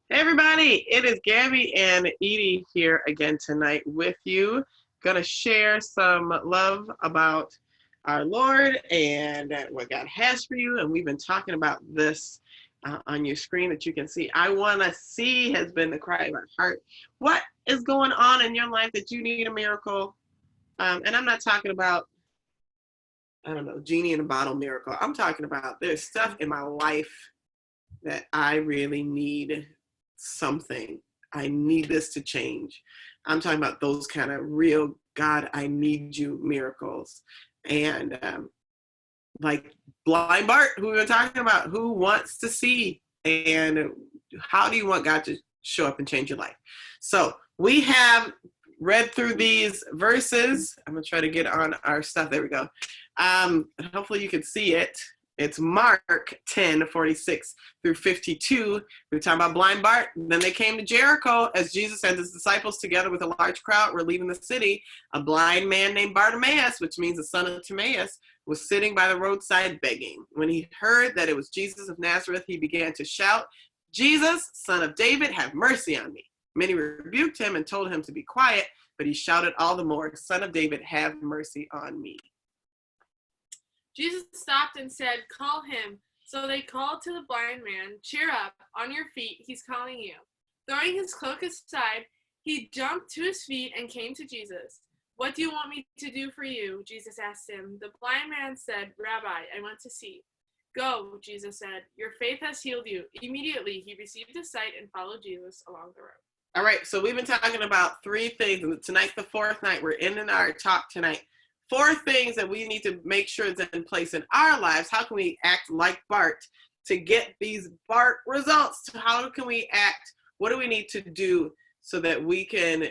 Hey everybody, it is Gabby and Edie here again tonight with you. Gonna share some love about our Lord and what God has for you. And we've been talking about this on your screen that you can see. I want to see has been the cry of our heart. What is going on in your life that you need a miracle? And I'm not talking about, I don't know, genie in a bottle miracle. I'm talking about there's stuff in my life that I really need something. I need this to change. I'm talking about those kind of real God, I need you miracles. And like blind Bart, who we were talking about, who wants to see, and how do you want God to show up and change your life? So we have read through these verses. I'm gonna try to get on our stuff. There we go. Hopefully you can see it. It's Mark 10:46 through 52. We're talking about blind Bart. Then they came to Jericho as Jesus and his disciples, together with a large crowd, were leaving the city. A blind man named Bartimaeus, which means the son of Timaeus, was sitting by the roadside begging. When he heard that it was Jesus of Nazareth, he began to shout, "Jesus, son of David, have mercy on me." Many rebuked him and told him to be quiet, but he shouted all the more, "Son of David, have mercy on me." Jesus stopped and said, "Call him." So they called to the blind man, "Cheer up, on your feet, he's calling you." Throwing his cloak aside, he jumped to his feet and came to Jesus. "What do you want me to do for you?" Jesus asked him. The blind man said, "Rabbi, I want to see." "Go," Jesus said. "Your faith has healed you." Immediately he received his sight and followed Jesus along the road. All right, so we've been talking about three things, and tonight's the fourth night. We're ending our talk tonight. Four things that we need to make sure is in place in our lives. How can we act like Bart to get these Bart results? How can we act? What do we need to do so that we can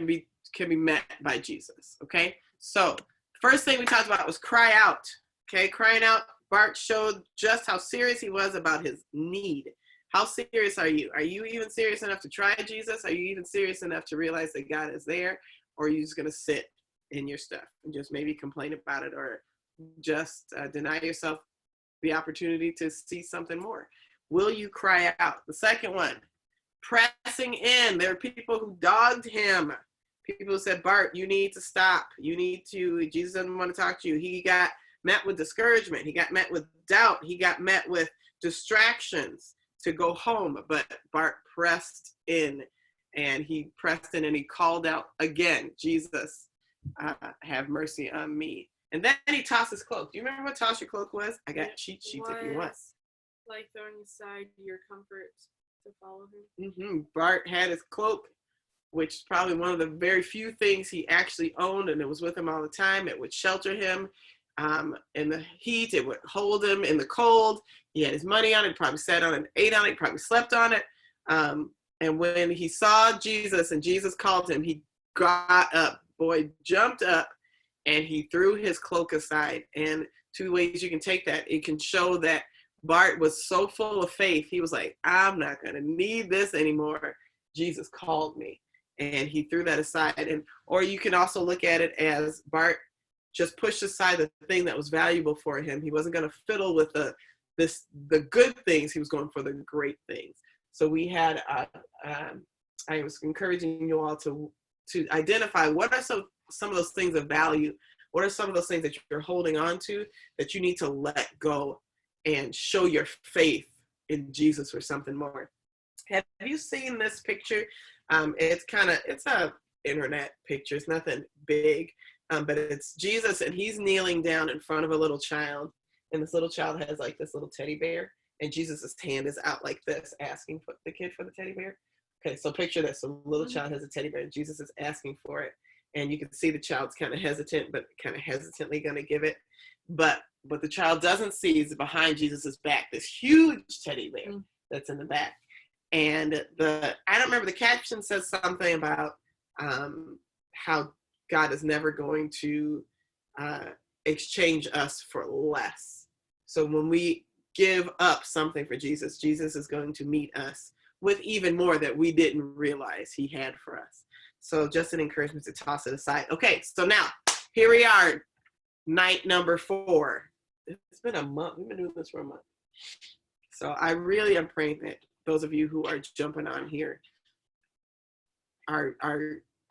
be met by Jesus? Okay, so first thing we talked about was cry out. Okay, crying out. Bart showed just how serious he was about his need. How serious are you? Are you even serious enough to try Jesus? Are you even serious enough to realize that God is there? Or are you just going to sit in your stuff and just maybe complain about it, or just deny yourself the opportunity to see something more? Will you cry out? The second one, pressing in. There are people who dogged him. People who said, "Bart, you need to stop. Jesus doesn't want to talk to you." He got met with discouragement. He got met with doubt. He got met with distractions to go home. But Bart pressed in, and he called out again, "Jesus, have mercy on me." And then he tossed his cloak. Do you remember what toss your cloak was? I got cheat sheets if you want. Like throwing aside your comfort to follow him. Mm-hmm. Bart had his cloak, which is probably one of the very few things he actually owned, and it was with him all the time. It would shelter him in the heat. It would hold him in the cold. He had his money on it, probably sat on it, ate on it, probably slept on it. And when he saw Jesus and Jesus called him, he got up, jumped up, and he threw his cloak aside. And two ways you can take that. It can show that Bart was so full of faith. He was like, "I'm not going to need this anymore. Jesus called me." And he threw that aside. Or you can also look at it as Bart just pushed aside the thing that was valuable for him. He wasn't going to fiddle with the good things. He was going for the great things. So we had, I was encouraging you all to identify what are some of those things of value. What are some of those things that you're holding on to that you need to let go and show your faith in Jesus for something more? Have you seen this picture? It's a internet picture. It's nothing big, but it's Jesus, and he's kneeling down in front of a little child, and this little child has like this little teddy bear, and Jesus' hand is out like this, asking for the kid for the teddy bear. Okay, so picture this. So a little child has a teddy bear, and Jesus is asking for it. And you can see the child's kind of hesitant, but kind of hesitantly going to give it. But what the child doesn't see is behind Jesus' back, this huge teddy bear that's in the back. And I don't remember, the caption says something about how God is never going to exchange us for less. So when we give up something for Jesus, Jesus is going to meet us with even more that we didn't realize he had for us. So just an encouragement to toss it aside. Okay, so now here we are, night number 4. It's been a month. We've been doing this for a month. So I really am praying that those of you who are jumping on here are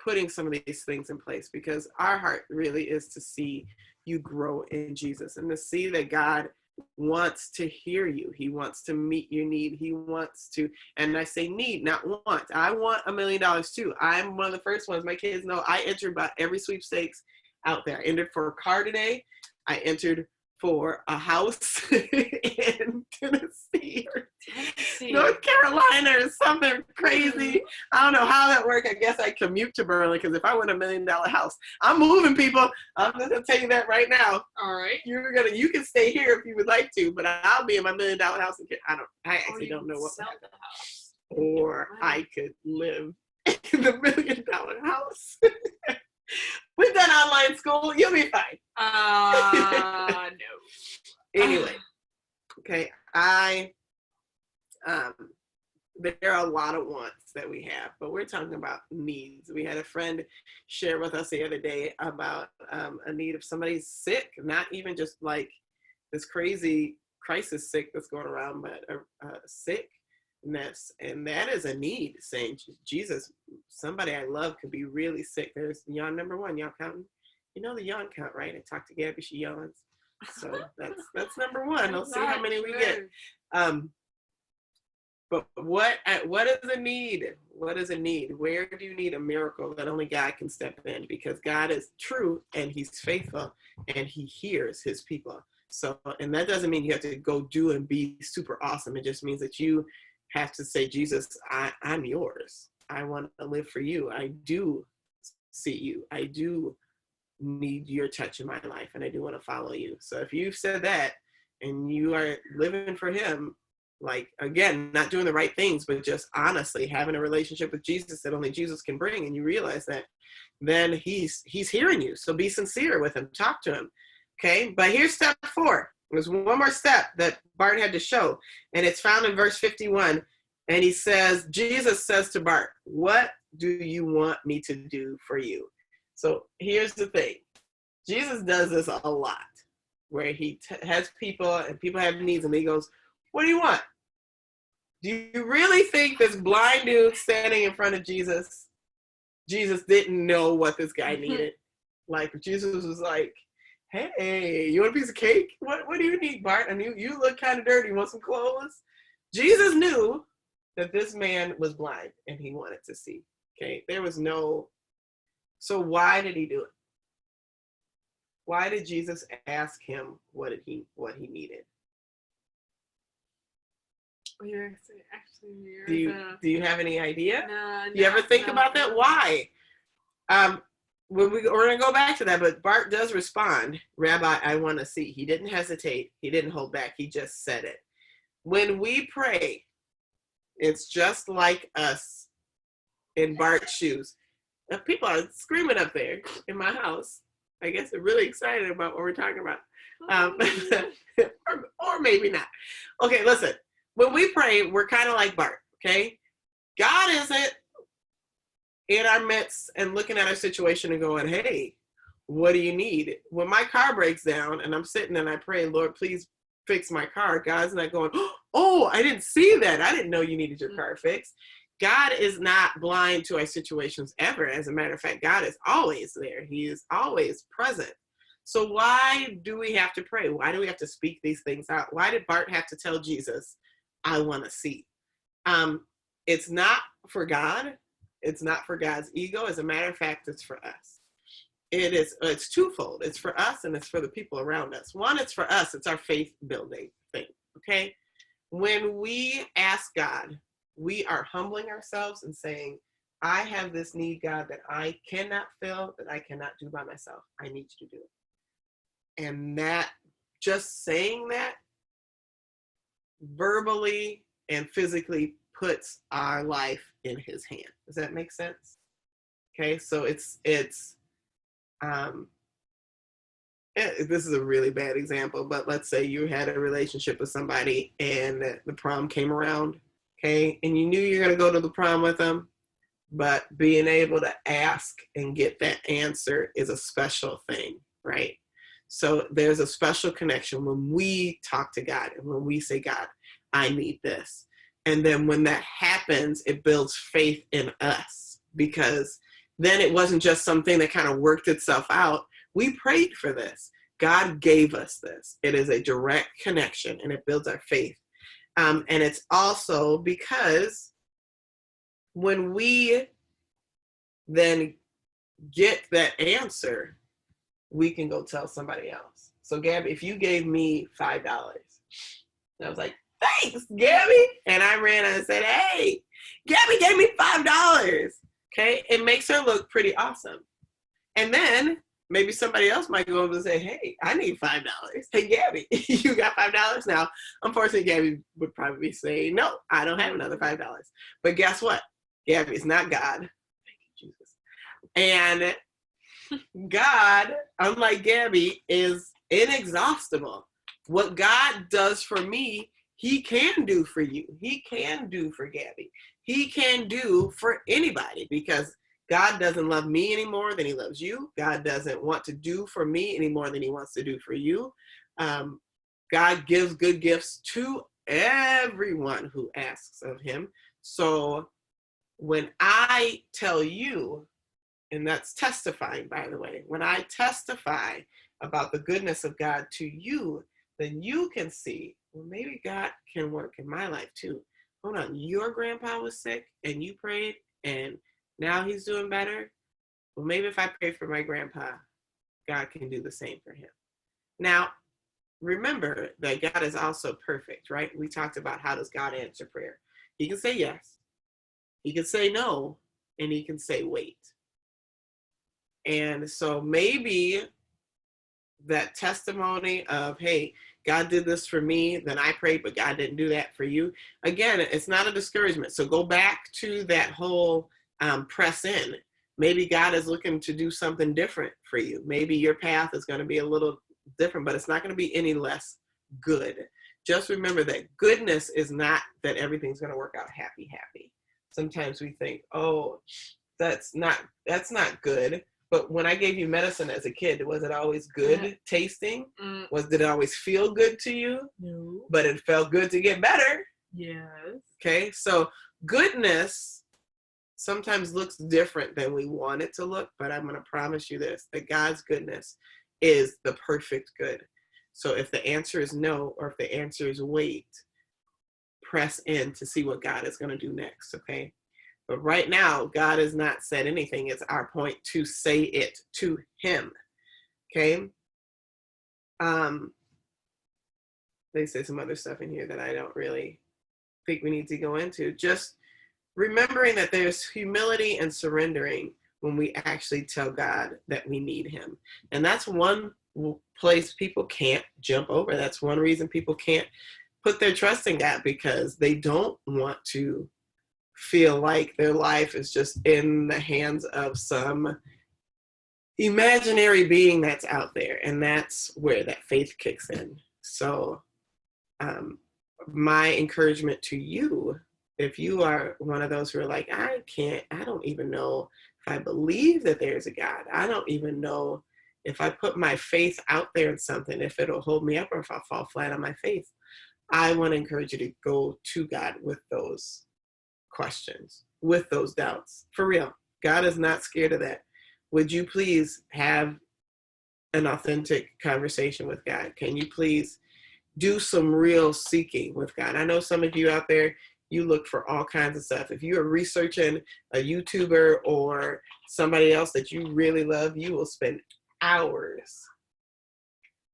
putting some of these things in place, because our heart really is to see you grow in Jesus and to see that God wants to hear you. He wants to meet your need. He wants to, and I say need, not want. I want $1 million too. I'm one of the first ones. My kids know I entered about every sweepstakes out there. I entered for a car today. I entered for a house in Tennessee or North Carolina or something crazy. I don't know how that worked. I guess I commute to Berlin, because if I win $1 million house, I'm moving, people. I'm just gonna tell you that right now. All right. You can stay here if you would like to, but I'll be in my $1 million house. I actually don't know what. Sell the house. Or I could live in the $1 million house. We've done online school. You'll be fine. No. Anyway, okay. There are a lot of wants that we have, but we're talking about needs. We had a friend share with us the other day about a need of somebody's sick, not even just like this crazy crisis sick that's going around, but a sickness, and that is a need. Saying, Jesus, somebody I love could be really sick. There's yawn number one. Y'all counting? You know the yawn count, right? I talked to Gabby. She yawns. So that's number one. We'll see how many we get. But what is a need? What is a need? Where do you need a miracle that only God can step in? Because God is true and He's faithful and He hears His people. So, and that doesn't mean you have to go do and be super awesome. It just means that you have to say, Jesus, I'm yours. I want to live for you. I do see you. I do need your touch in my life, and I do want to follow you. So if you've said that and you are living for Him, like, again, not doing the right things, but just honestly having a relationship with Jesus that only Jesus can bring, and you realize that, then he's hearing you. So be sincere with Him. Talk to Him. Okay. But here's step 4. There's one more step that Bart had to show, and it's found in verse 51. And he says, Jesus says to Bart, what do you want me to do for you? So here's the thing. Jesus does this a lot, where he has people and people have needs, and he goes, what do you want? Do you really think this blind dude standing in front of Jesus didn't know what this guy needed? Like, Jesus was like, hey, you want a piece of cake? What do you need, Bart? And you look kind of dirty. You want some clothes? Jesus knew that this man was blind and he wanted to see. Okay, so why did he do it? Why did Jesus ask him what he needed? Do you have any idea? No. Do you ever think about that? Why? We're going to go back to that, but Bart does respond, Rabbi, I want to see. He didn't hesitate. He didn't hold back. He just said it. When we pray, it's just like us in Bart's shoes. Now, people are screaming up there in my house. I guess they're really excited about what we're talking about. Or maybe not. Okay, listen. When we pray, we're kind of like Bart, okay? God isn't in our midst and looking at our situation and going, hey, what do you need? When my car breaks down and I'm sitting and I pray, Lord, please fix my car, God's not going, oh, I didn't see that. I didn't know you needed your car fixed. God is not blind to our situations ever. As a matter of fact, God is always there. He is always present. So why do we have to pray? Why do we have to speak these things out? Why did Bart have to tell Jesus, I want to see? It's not for God. It's not for God's ego. As a matter of fact, it's for us. It's twofold. It's for us and it's for the people around us. One, it's for us. It's our faith building thing. Okay. When we ask God, we are humbling ourselves and saying, I have this need, God, that I cannot fill, that I cannot do by myself. I need you to do it. And that, just saying that verbally and physically puts our life in His hand. Does that make sense? Okay, so this is a really bad example, but let's say you had a relationship with somebody and the prom came around, okay, and you knew you were going to go to the prom with them, but being able to ask and get that answer is a special thing, right? So there's a special connection when we talk to God and when we say, God, I need this. And then when that happens, it builds faith in us, because then it wasn't just something that kind of worked itself out. We prayed for this. God gave us this. It is a direct connection, and it builds our faith. And it's also because when we then get that answer, we can go tell somebody else. So Gabby, if you gave me $5, and I was like, thanks, Gabby. And I ran and said, hey, Gabby gave me $5. Okay, it makes her look pretty awesome. And then maybe somebody else might go over and say, hey, I need $5. Hey, Gabby, you got $5 now. Unfortunately, Gabby would probably say, no, I don't have another $5. But guess what? Gabby's not God. Thank you, Jesus. And God, unlike Gabby, is inexhaustible. What God does for me, he can do for you. He can do for Gabby. He can do for anybody, because God doesn't love me any more than he loves you. God doesn't want to do for me any more than he wants to do for you. God gives good gifts to everyone who asks of him. So when I tell you, and that's testifying, by the way, when I testify about the goodness of God to you, then you can see, well, maybe God can work in my life too. Hold on, your grandpa was sick and you prayed and now he's doing better. Well, maybe if I pray for my grandpa, God can do the same for him. Now, remember that God is also perfect, right? We talked about how does God answer prayer. He can say yes, he can say no, and he can say wait. And so maybe that testimony of, hey, God did this for me, then I prayed, but God didn't do that for you. Again, it's not a discouragement. So go back to that whole press in. Maybe God is looking to do something different for you. Maybe your path is going to be a little different, but it's not going to be any less good. Just remember that goodness is not that everything's going to work out happy. Sometimes we think, oh, that's not good. But when I gave you medicine as a kid, was it always good tasting? Did it always feel good to you? No. But it felt good to get better. Yes. Okay, so goodness sometimes looks different than we want it to look, but I'm going to promise you this, that God's goodness is the perfect good. So if the answer is no, or if the answer is wait, press in to see what God is going to do next, okay? But right now, God has not said anything. It's our point to say it to him, okay? They say some other stuff in here that I don't really think we need to go into. Just remembering that there's humility and surrendering when we actually tell God that we need him. And that's one place people can't jump over. That's one reason people can't put their trust in God, because they don't want to feel like their life is just in the hands of some imaginary being that's out there. And that's where that faith kicks in. So my encouragement to you, if you are one of those who are like, I don't even know if I believe that there's a God. I don't even know if I put my faith out there in something, if it'll hold me up or if I'll fall flat on my faith. I want to encourage you to go to God with those questions, with those doubts. For real, God is not scared of that. Would you please have an authentic conversation with God? Can you please do some real seeking with God? I know some of you out there, you look for all kinds of stuff. If you are researching a YouTuber or somebody else that you really love, you will spend hours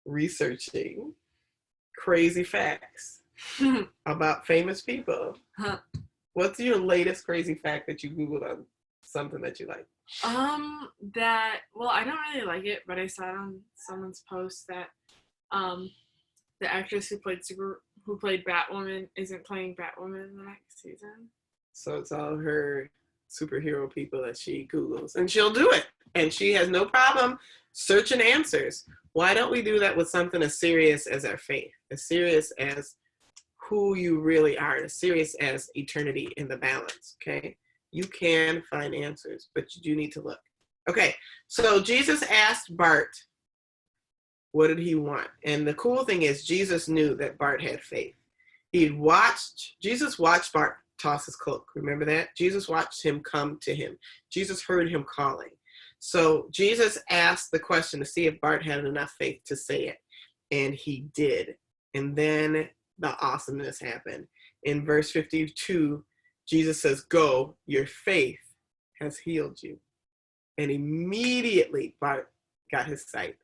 researching crazy facts about famous people. What's your latest crazy fact that you Googled on something that you like? Well, I don't really like it, but I saw it on someone's post that the actress who played Batwoman isn't playing Batwoman in the next season. So it's all her superhero people that she Googles, and she'll do it. And she has no problem searching answers. Why don't we do that with something as serious as our faith, as serious as who you really are, as serious as eternity in the balance, okay? You can find answers, but you do need to look. Okay, so Jesus asked Bart, what did he want? And the cool thing is Jesus knew that Bart had faith. Jesus watched Bart toss his cloak. Remember that? Jesus watched him come to him. Jesus heard him calling. So Jesus asked the question to see if Bart had enough faith to say it. And he did. And then the awesomeness happened. In verse 52, Jesus says, "Go, your faith has healed you." And immediately Bart got his sight.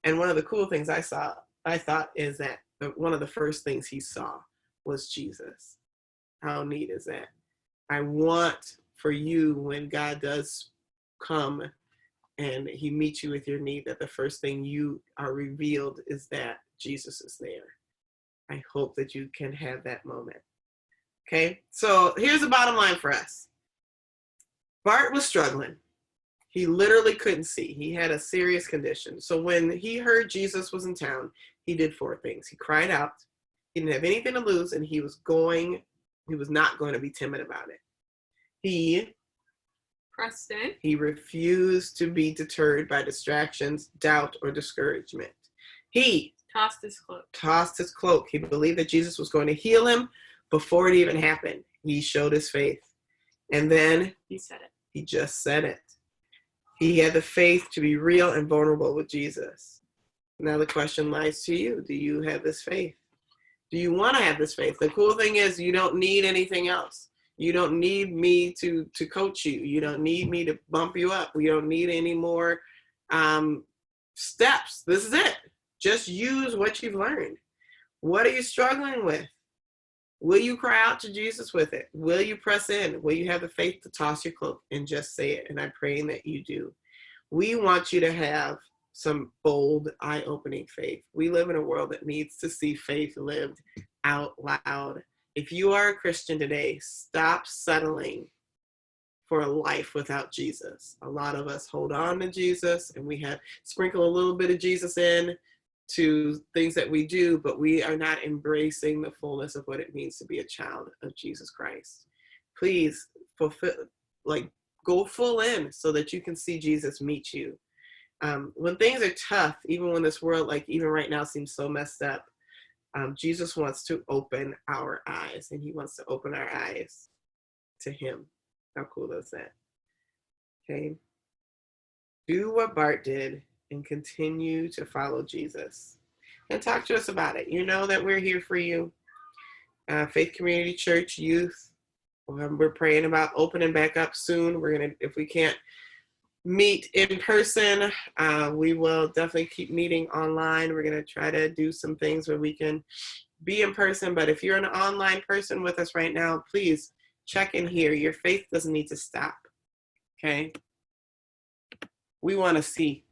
And one of the cool things I thought is that one of the first things he saw was Jesus. How neat is that? I want for you, when God does come and he meets you with your need, that the first thing you are revealed is that Jesus is there. I hope that you can have that moment. Okay, so here's the bottom line for us. Bart was struggling. He literally couldn't see. He had a serious condition. So when he heard Jesus was in town, he did 4 things. He cried out. He didn't have anything to lose, and he was not going to be timid about it. He pressed in. He refused to be deterred by distractions, doubt, or discouragement. He tossed his cloak. He believed that Jesus was going to heal him before it even happened. He showed his faith. And then he said it. He just said it. He had the faith to be real and vulnerable with Jesus. Now the question lies to you. Do you have this faith? Do you want to have this faith? The cool thing is you don't need anything else. You don't need me to coach you. You don't need me to bump you up. You don't need any more steps. This is it. Just use what you've learned. What are you struggling with? Will you cry out to Jesus with it? Will you press in? Will you have the faith to toss your cloak and just say it? And I'm praying that you do. We want you to have some bold, eye-opening faith. We live in a world that needs to see faith lived out loud. If you are a Christian today, stop settling for a life without Jesus. A lot of us hold on to Jesus and we have sprinkle a little bit of Jesus in to things that we do, but we are not embracing the fullness of what it means to be a child of Jesus Christ. Please go full in so that you can see Jesus meet you. When things are tough, even when this world, even right now, seems so messed up, Jesus wants to open our eyes, and he wants to open our eyes to him. How cool is that? Okay. Do what Bart did and continue to follow Jesus. And talk to us about it. You know that we're here for you. Faith Community Church Youth. We're praying about opening back up soon. We're going to, if we can't meet in person, we will definitely keep meeting online. We're going to try to do some things where we can be in person. But if you're an online person with us right now, please check in here. Your faith doesn't need to stop. Okay? We want to see.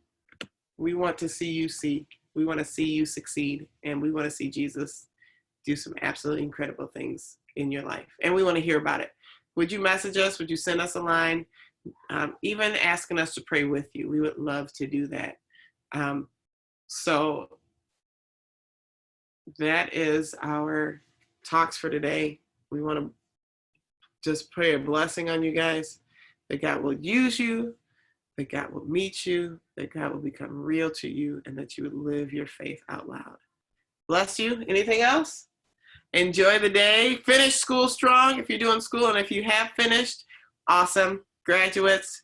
We want to see you see. We want to see you succeed. And we want to see Jesus do some absolutely incredible things in your life. And we want to hear about it. Would you message us? Would you send us a line? Even asking us to pray with you. We would love to do that. So that is our talks for today. We want to just pray a blessing on you guys, that God will use you, that God will meet you, that God will become real to you, and that you would live your faith out loud. Bless you. Anything else? Enjoy the day. Finish school strong if you're doing school, and if you have finished, awesome. Graduates,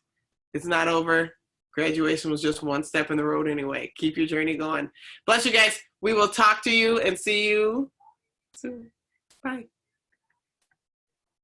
it's not over. Graduation was just one step in the road anyway. Keep your journey going. Bless you guys. We will talk to you and see you soon. Bye.